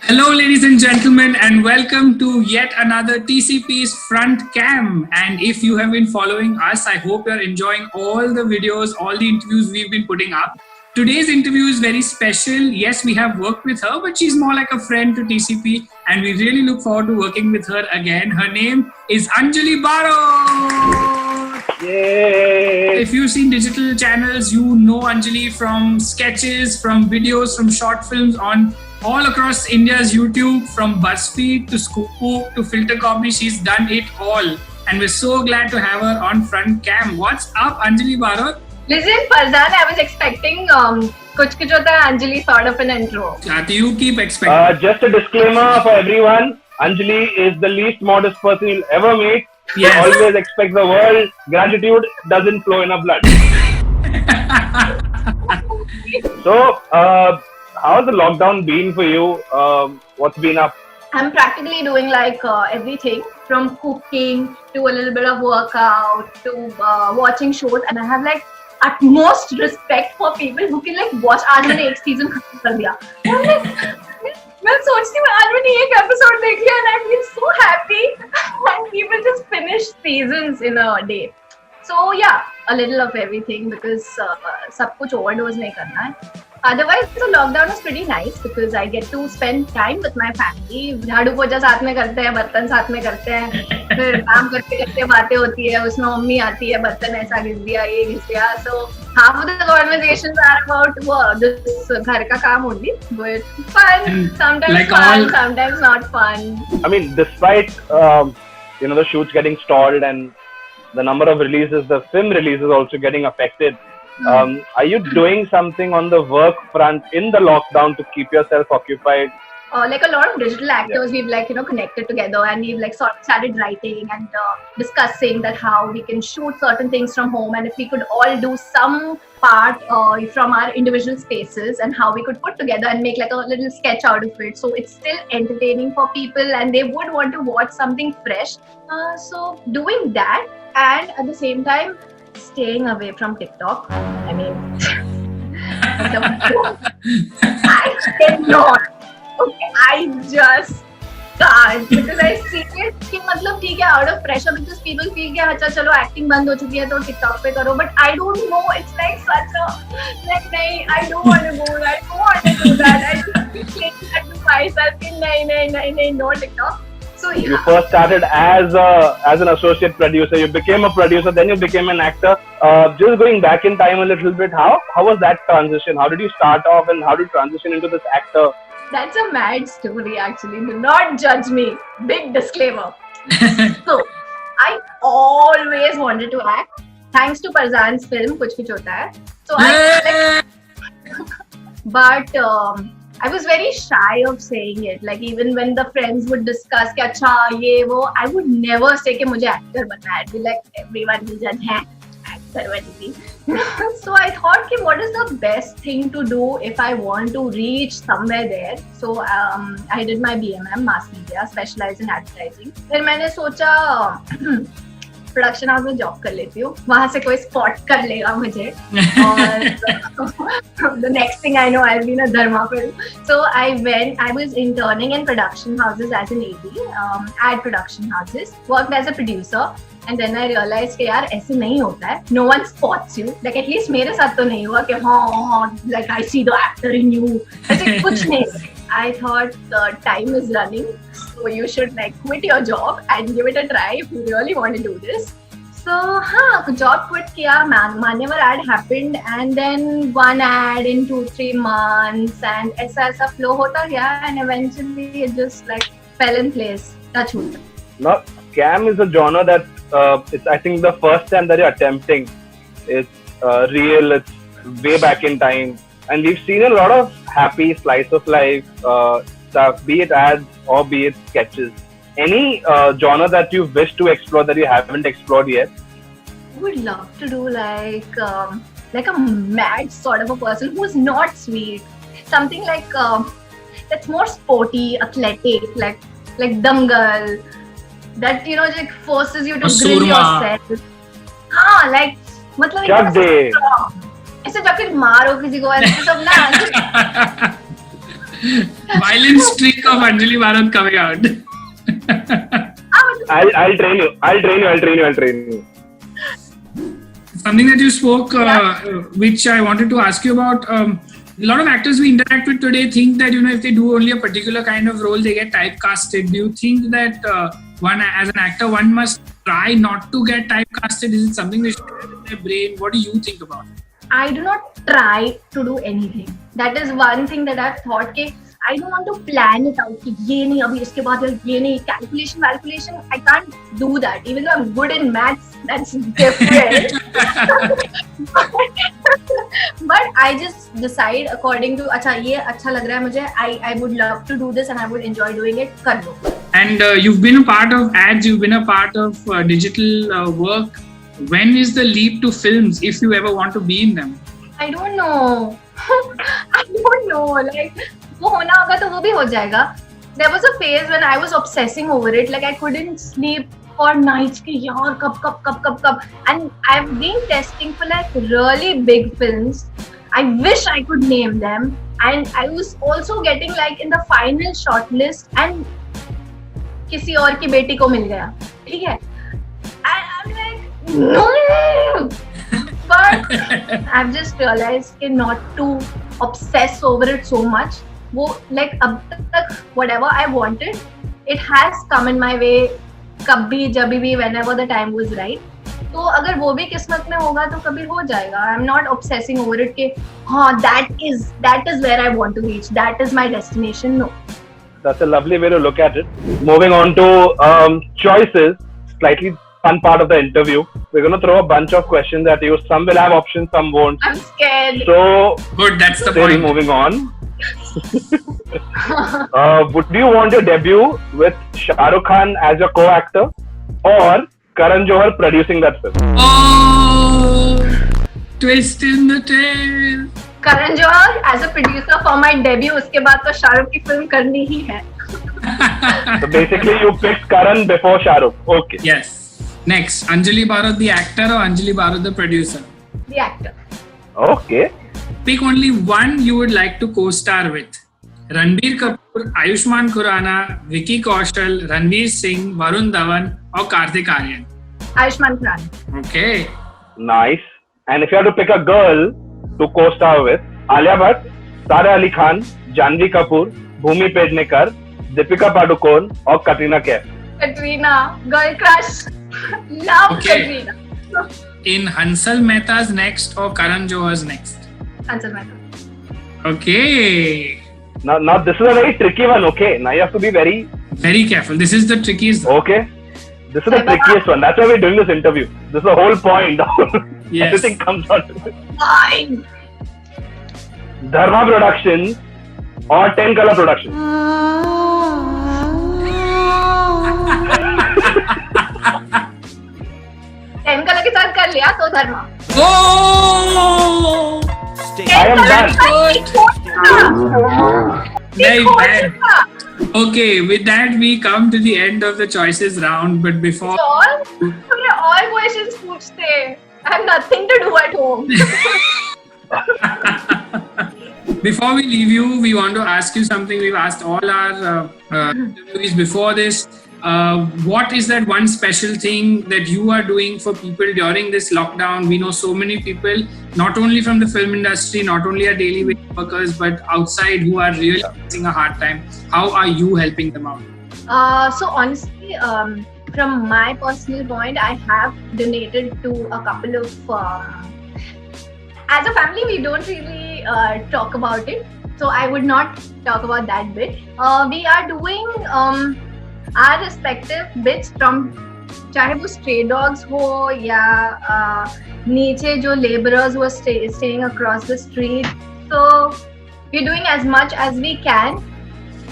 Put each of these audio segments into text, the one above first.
Hello, ladies and gentlemen, and welcome to yet another TCP's Front Cam. And if you have been following us, I hope you're enjoying all the videos, all the interviews we've been putting up. Today's interview is very special. Yes, we have worked with her, but she's more like a friend to TCP, and we really look forward to working with her again. Her name is Anjali Baro. Yay! If you've seen digital channels, you know Anjali from sketches, from videos, from short films on all across India's YouTube, from BuzzFeed to Scoop to Filter Copy. She's done it all. And we're so glad to have her on Front Cam. What's up, Anjali Baro? Listen, Farzan, I was expecting Kuch Kuch Hota Hai Anjali sort of an intro. Chati, you keep expecting. Just a disclaimer for everyone. Anjali is the least modest person you'll ever meet. Yes. Always expect the world. Gratitude doesn't flow in her blood. So, how's the lockdown been for you? What's been up? I'm practically doing like everything from cooking to a little bit of workout to watching shows, and I have like utmost respect for people who can like watch. आज मैंने एक season खत्म कर दिया. मैं सोचती हूँ आज मैंने एक episode देख लिया and I feel so happy. And people just finish seasons in a day. So yeah, a little of everything because सब कुछ overdose नहीं करना है. Otherwise, the lockdown is pretty nice because I get to spend time with my family. झाड़ू पोछा साथ में करते हैं, बर्तन साथ में करते हैं, फिर काम करते करते बातें होती है, उसमें मम्मी आती है, बर्तन ऐसा घिस दिया, ये घिस दिया. So half of the conversations are about this घर का काम only, but fun. Sometimes like fun, sometimes not fun. I mean, despite the shoots getting stalled and the number of releases, the film release is also getting affected. Are you doing something on the work front in the lockdown to keep yourself occupied? Like a lot of digital actors, we've like connected together and we've like started writing and discussing that how we can shoot certain things from home, and if we could all do some part from our individual spaces and how we could put together and make like a little sketch out of it, so it's still entertaining for people and they would want to watch something fresh. So doing that, and at the same time staying away from TikTok. I mean, I cannot. Okay, I just can't because I see it कि मतलब ठीक है out of pressure because people feel कि अच्छा चलो acting बंद हो चुकी है तो TikTok पे करो, but I don't know, it's like such a like नहीं, I don't want to go, I don't want to do that. I just keep saying that to myself कि नहीं, no TikTok. So yeah. You first started as an associate producer. You became a producer, then you became an actor. Just going back in time a little bit, how was that transition? How did you start off, and how did you transition into this actor? That's a mad story, actually. Do not judge me. Big disclaimer. So, I always wanted to act. Thanks to Farzan's film, Kuch Kuch Hota Hai. So, but I was very shy of saying it. Like, even when the friends would discuss, कि अच्छा ये वो, I would never say कि मुझे actor बनना है. I'd be like, everyone will judge है. So I thought कि what is the best thing to do if I want to reach somewhere there. So I did my BMM mass media, specialized in advertising. फिर मैंने सोचा production house में job कर लेती हूँ, वहां से कोई स्पॉट कर लेगा मुझे और the next thing I know I'll be in a Dharma film. So I was interning in production houses as an AD, ad production houses, worked as a producer. And then I realized कि यार ऐसे नहीं होता है. No one spots you. Like at least मेरे साथ तो नहीं हुआ कि हाँ like I see the actor in you. ऐसे कुछ नहीं. I thought the time is running, so you should like quit your job and give it a try if you really want to do this. So हाँ, job quit किया. Manyavar ad happened, and then one ad in 2-3 months, and ऐसा flow होता गया, and eventually it just like fell in place. Touch wood. Now, Cam is a genre that it's I think the first time that you're attempting. It's real. It's way back in time, and we've seen a lot of happy slice of life stuff, be it ads or be it sketches. Any genre that you wish to explore that you haven't explored yet? I would love to do like a mad sort of a person who's not sweet. Something like that's more sporty, athletic, like Dangal. That like forces you to grill yourself. हाँ, like मतलब ऐसे जाके मारो किसी को ऐसे सब ना Violent streak of Anjali Bharat coming out. I'll train you. I'll train you. Something that you spoke, which I wanted to ask you about. A lot of actors we interact with today think that, you know, if they do only a particular kind of role, they get typecasted. Do you think that one, as an actor, one must try not to get typecasted? Is it something they should have in their brain? What do you think about it? I do not try to do anything. That is one thing that I've thought कि I don't want to plan it out कि ये नहीं अभी इसके बाद ये नहीं calculation I can't do that. Even though I'm good in maths, that's different. But I just decide according to अच्छा ये अच्छा लग रहा है मुझे. I would love to do this and I would enjoy doing it. कर लो. And you've been a part of ads, you've been a part of digital work. When is the leap to films, if you ever want to be in them? I don't know. I don't know. Like वो होना होगा तो वो भी हो जाएगा. There was a phase when I was obsessing over it. Like I couldn't sleep for nights कि यार कब. And I've been testing for like really big films. I wish I could name them. And I was also getting like in the final shortlist and किसी और की बेटी को मिल गया. ठीक है. And I'm like no. But I've just realized कि not to obsess over it so much. वो like अब तक whatever I wanted, it has come in my way. कभी जब भी whenever the time was right. तो अगर वो भी किस्मत में होगा तो कभी हो जाएगा. I'm not obsessing over it कि हाँ that is where I want to reach. That is my destination. No. That's a lovely way to look at it. Moving on to choices, slightly fun part of the interview. We're going to throw a bunch of questions at you. Some will have options, some won't. I'm scared. So, good, that's the still point. Moving on. Would you want your debut with Shah Rukh Khan as your co-actor or Karan Johar producing that film? Oh, twist in the tail. Karan Johar as a producer for my debut. उसके बाद तो शाहरुख की film करनी ही है. So basically, you picked Karan before Shah Rukh. Okay. Yes. Next, Anjali Bharat the actor or Anjali Bharat the producer? The actor. Okay. Pick only one you would like to co-star with. Ranbir Kapoor, Ayushmann Khurrana, Vicky Kaushal, Ranveer Singh, Varun Dhawan or Kartik Aaryan? Ayushmann Khurrana. Okay. Nice. And if you had to pick a girl to co-star with, Alia Bhatt, Sara Ali Khan, Janhvi Kapoor, Bhumi Pednekar, Deepika Padukone or Katrina Kaif? Katrina, girl crush. Love Okay. Katrina. In Hansal Mehta's next or Karan Johar's next? Hansal Mehta. Okay. Now this is a very tricky one, okay? Now you have to be very careful. This is the trickiest. Okay. This is the trickiest one. That's why we're doing this interview. This is the whole point. Yes. Everything comes out of it. Fine. Dharma Productions or 10 Color Productions? 10 color के साथ कर लिया तो धर्मा. Oh! I am done. Very bad. Okay, with that we come to the end of the choices round. But before all questions पूछते. I have nothing to do at home. before we leave you, we want to ask you something. We've asked all our interviewees before this. What is that one special thing that you are doing for people during this lockdown? We know so many people, not only from the film industry, not only are daily wage workers, but outside who are really facing a hard time. How are you helping them out? So honestly, from my personal point, I have donated to a couple of. As a family, we don't really talk about it, so I would not talk about that bit. We are doing our respective bits from चाहे वो stray dogs हो या नीचे जो laborers who are staying across the street. So we're doing as much as we can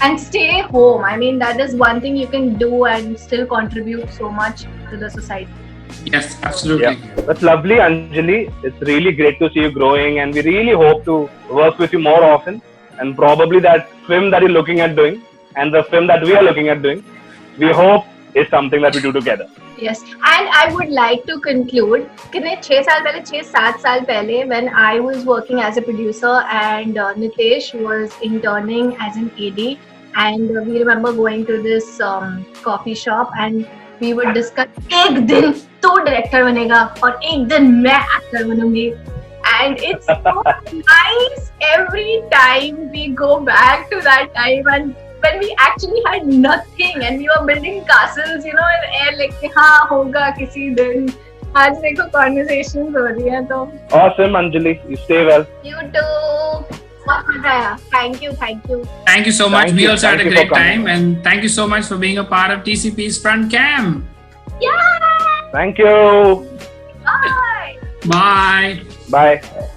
and stay home. I mean, that is one thing you can do and still contribute so much to the society. Yes, absolutely. Yeah. That's lovely, Anjali. It's really great to see you growing, and we really hope to work with you more often. And probably that film that you're looking at doing and the film that we are looking at doing, we hope is something that we do together. Yes, and I would like to conclude. कितने 6 साल पहले, when I was working as a producer and Nitesh was interning as an AD, and we remember going to this coffee shop and we would discuss. एक दिन तू director बनेगा और एक दिन मैं actor बनूंगी. And it's so nice every time we go back to that time and when we actually had nothing and we were building castles, you know, in air, like हाँ होगा किसी दिन. आज देखो conversations हो रही हैं तो. Awesome, Anjali. You stay well. You too. बहुत मजा आया. Thank you. Thank you so much. Thank We you. also had a Thank you great for coming. time, and thank you so much for being a part of TCP's Front Cam. Yeah. Thank you. Bye. Bye. Bye.